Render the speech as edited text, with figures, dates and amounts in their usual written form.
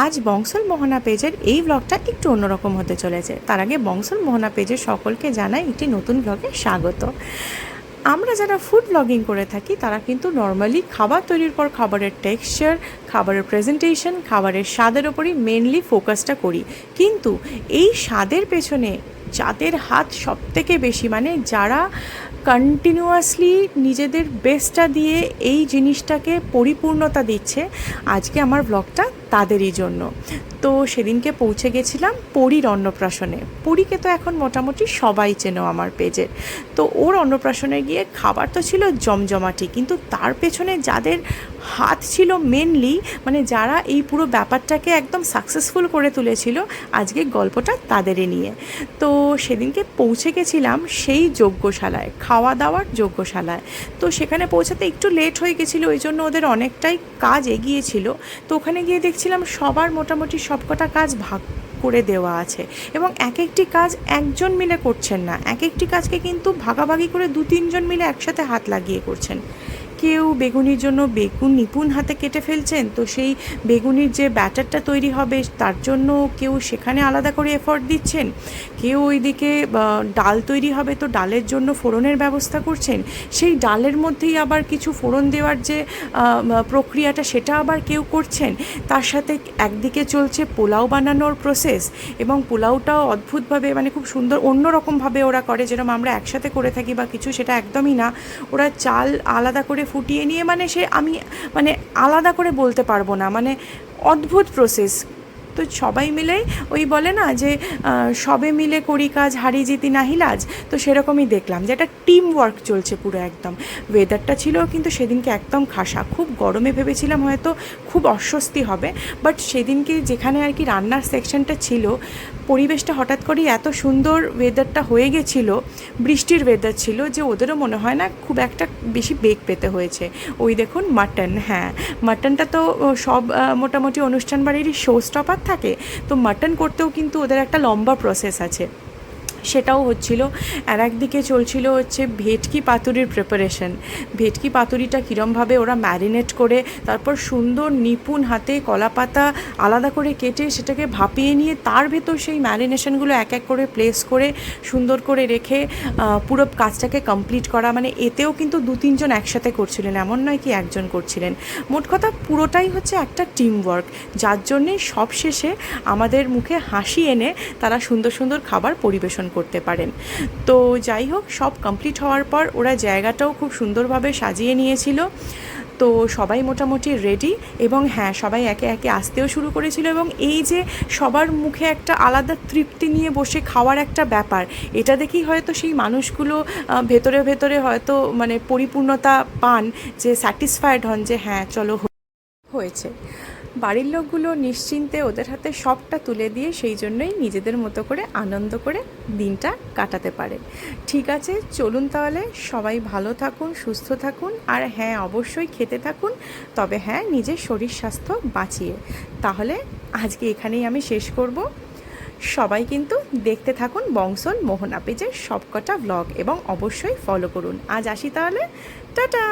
আজ বংশল মোহনা পেজের এই ব্লগটা একটু অন্যরকম হতে চলেছে। তার আগে বংশল মোহনা পেজের সকলকে জানাই একটি নতুন ব্লগে স্বাগত। আমরা যারা ফুড ব্লগিং করে থাকি তারা কিন্তু নর্মালি খাবার তৈরির পর খাবারের টেক্সচার, খাবারের প্রেজেন্টেশন, খাবারের স্বাদের ওপরই মেনলি ফোকাসটা করি। কিন্তু এই স্বাদের পেছনে যাদের হাত সবথেকে বেশি, মানে যারা কন্টিনিউয়াসলি নিজেদের বেস্টটা দিয়ে এই জিনিসটাকে পরিপূর্ণতা দিচ্ছে, আজকে আমার ব্লগটা তাদেরই জন্য। তো সেদিনকে পৌঁছে গেছিলাম পরীর অন্নপ্রাশনে। পরীকে তো এখন মোটামুটি সবাই চেনো আমার পেজের। তো ওর অন্নপ্রাশনে গিয়ে খাবার তো ছিল জমজমাটি, কিন্তু তার পেছনে যাদের হাত ছিল মেনলি, মানে যারা এই পুরো ব্যাপারটাকে একদম সাকসেসফুল করে তুলেছিল, আজকে গল্পটা তাদেরই নিয়ে। তো সেদিনকে পৌঁছে গেছিলাম সেই যজ্ঞশালায়, খাওয়া দাওয়ার যজ্ঞশালায়। তো সেখানে পৌঁছাতে একটু লেট হয়ে গেছিলো, ওই জন্য ওদের অনেকটাই কাজ এগিয়েছিল। তো ওখানে গিয়ে দেখছিলাম সবার মোটামুটি সবকটা কাজ ভাগ করে দেওয়া আছে, এবং এক একটি কাজ একজন মিলে করছেন না, এক একটি কাজকে কিন্তু ভাগাভাগি করে 2-3 জন মিলে একসাথে হাত লাগিয়ে করছেন। কেউ বেগুনির জন্য বেগুন নিপুণ হাতে কেটে ফেলছেন, তো সেই বেগুনির যে ব্যাটারটা তৈরি হবে তার জন্য কেউ সেখানে আলাদা করে এফর্ট দিচ্ছেন। কেউ ওইদিকে ডাল তৈরি হবে, তো ডালের জন্য ফোড়নের ব্যবস্থা করছেন। সেই ডালের মধ্যেই আবার কিছু ফোড়ন দেওয়ার যে প্রক্রিয়াটা, সেটা আবার কেউ করছেন। তার সাথে একদিকে চলছে পোলাও বানানোর প্রসেস, এবং পোলাওটাও অদ্ভুতভাবে, মানে খুব সুন্দর অন্যরকমভাবে ওরা করে, যেরকম আমরা একসাথে করে থাকি বা কিছু, সেটা একদমই না। ওরা চাল আলাদা করে ফুটিয়ে নিয়ে, মানে সে আমি মানে আলাদা করে বলতে পারবো না, মানে অদ্ভুত প্রসেস। তো সবাই মিলেই ওই বলে না যে সবে মিলে করি কাজ, হারি জিতি নাহিলাজ। তো সেরকমই দেখলাম যে একটা টিম ওয়ার্ক চলছে পুরো একদম। ওয়েদারটা ছিল কিন্তু সেদিনকে একদম খাসা, খুব গরমে ভেবেছিলাম হয়তো খুব অস্বস্তি হবে, বাট সেদিনকে যেখানে আর কি রান্নার সেকশনটা ছিল, পরিবেশটা হঠাৎ করেই এত সুন্দর ওয়েদারটা হয়ে গেছিলো, বৃষ্টির ওয়েদার ছিল, যে ওদেরও মনে হয় না খুব একটা বেশি বেগ পেতে হয়েছে। ওই দেখুন মাটন, হ্যাঁ মাটনটা তো সব মোটামুটি অনুষ্ঠান বাড়িরই শো স্টপার থাকে। তো মাটন করতেও কিন্তু ওদের একটা লম্বা প্রসেস আছে, সেটাও হচ্ছিল। আর একদিকে চলছিল হচ্ছে ভেটকি পাতুরির প্রিপারেশন। ভেটকি পাতুরিটা কীরমভাবে ওরা ম্যারিনেট করে, তারপর সুন্দর নিপুণ হাতে কলা পাতা আলাদা করে কেটে সেটাকে ভাপিয়ে নিয়ে তার ভেতর সেই ম্যারিনেশনগুলো এক এক করে প্লেস করে সুন্দর করে রেখে পুরো কাজটাকে কমপ্লিট করা। মানে এতেও কিন্তু 2-3 জন একসাথে করছিলেন, এমন নয় কি একজন করছিলেন। মোট কথা পুরোটাই হচ্ছে একটা টিম ওয়ার্ক, যার জন্যে সব শেষে আমাদের মুখে হাসি এনে তারা সুন্দর সুন্দর খাবার পরিবেশন করতে পারেন। তো যাই হোক, সব কমপ্লিট হওয়ার পর ওরা জায়গাটাও খুব সুন্দরভাবে সাজিয়ে নিয়েছিল। তো সবাই মোটামুটি রেডি, এবং হ্যাঁ সবাই একে একে আসতেও শুরু করেছিল। এবং এই যে সবার মুখে একটা আলাদা তৃপ্তি নিয়ে বসে খাওয়ার একটা ব্যাপার, এটা দেখেই হয়তো সেই মানুষগুলো ভেতরে ভেতরে হয়তো মানে পরিপূর্ণতা পান, যে স্যাটিসফাইড হন যে হ্যাঁ চলো হয়েছে। বাড়ির লোকগুলো নিশ্চিন্তে ওদের হাতে সবটা তুলে দিয়ে সেই জন্যই নিজেদের মতো করে আনন্দ করে দিনটা কাটাতে পারে। ঠিক আছে, চলুন তাহলে সবাই ভালো থাকুন, সুস্থ থাকুন, আর হ্যাঁ অবশ্যই খেতে থাকুন, তবে হ্যাঁ নিজের শরীর স্বাস্থ্য বাঁচিয়ে। তাহলে আজকে এখানেই আমি শেষ করব। সবাই কিন্তু দেখতে থাকুন বংশল মোহনা পেজের সবকটা ব্লগ, এবং অবশ্যই ফলো করুন। আজ আসি তাহলে, টাটা।